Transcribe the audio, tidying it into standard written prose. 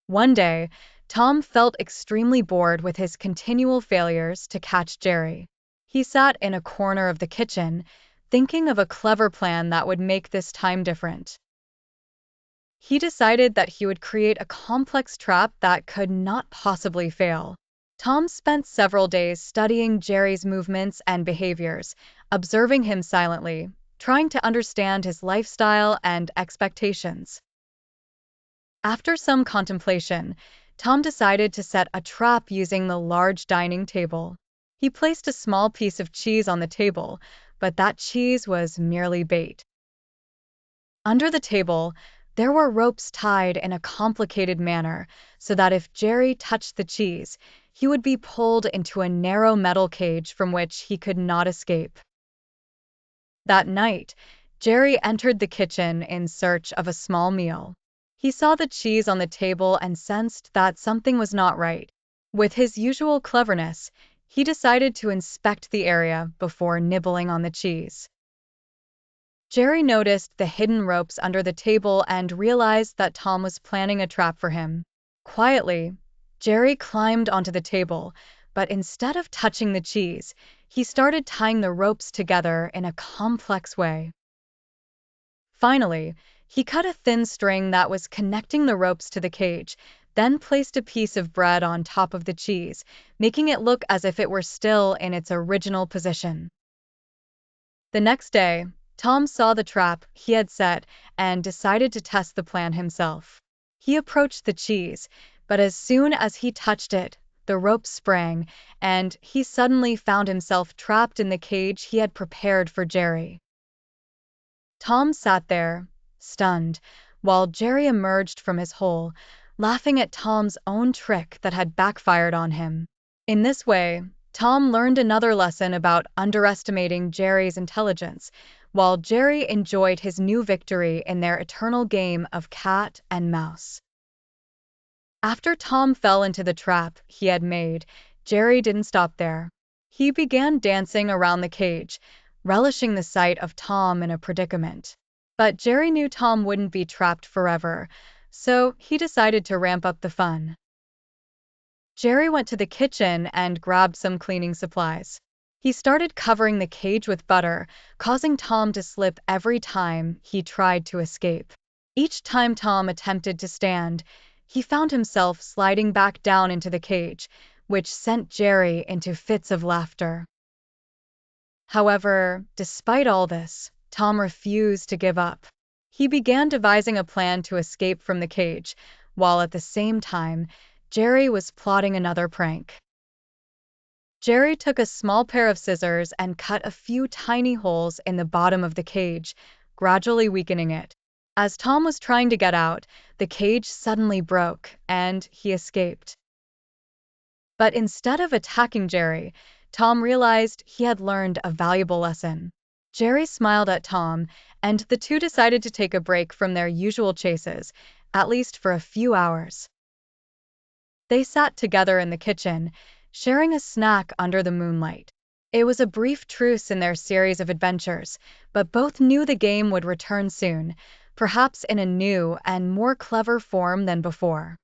One day, Tom felt extremely bored with his continual failures to catch Jerry. He sat in a corner of the kitchen, thinking of a clever plan that would make this time different. He decided that he would create a complex trap that could not possibly fail. Tom spent several days studying Jerry's movements and behaviors, observing him silently, trying to understand his lifestyle and expectations. After some contemplation, Tom decided to set a trap using the large dining table. He placed a small piece of cheese on the table, but that cheese was merely bait. Under the table, there were ropes tied in a complicated manner so that if Jerry touched the cheese, he would be pulled into a narrow metal cage from which he could not escape. That night, Jerry entered the kitchen in search of a small meal. He saw the cheese on the table and sensed that something was not right. With his usual cleverness, he decided to inspect the area before nibbling on the cheese. Jerry noticed the hidden ropes under the table and realized that Tom was planning a trap for him. Quietly, Jerry climbed onto the table, but instead of touching the cheese, he started tying the ropes together in a complex way. Finally, he cut a thin string that was connecting the ropes to the cage, then placed a piece of bread on top of the cheese, making it look as if it were still in its original position. The next day, Tom saw the trap he had set and decided to test the plan himself. He approached the cheese, but as soon as he touched it, the rope sprang, and he suddenly found himself trapped in the cage he had prepared for Jerry. Tom sat there, stunned, while Jerry emerged from his hole, laughing at Tom's own trick that had backfired on him. In this way, Tom learned another lesson about underestimating Jerry's intelligence, while Jerry enjoyed his new victory in their eternal game of cat and mouse. After Tom fell into the trap he had made, Jerry didn't stop there. He began dancing around the cage, relishing the sight of Tom in a predicament. But Jerry knew Tom wouldn't be trapped forever, so he decided to ramp up the fun. Jerry went to the kitchen and grabbed some cleaning supplies. He started covering the cage with butter, causing Tom to slip every time he tried to escape. Each time Tom attempted to stand, he found himself sliding back down into the cage, which sent Jerry into fits of laughter. However, despite all this, Tom refused to give up. He began devising a plan to escape from the cage, while at the same time, Jerry was plotting another prank. Jerry took a small pair of scissors and cut a few tiny holes in the bottom of the cage, gradually weakening it. As Tom was trying to get out, the cage suddenly broke, and he escaped. But instead of attacking Jerry, Tom realized he had learned a valuable lesson. Jerry smiled at Tom, and the two decided to take a break from their usual chases, at least for a few hours. They sat together in the kitchen, sharing a snack under the moonlight. It was a brief truce in their series of adventures, but both knew the game would return soon, perhaps in a new and more clever form than before.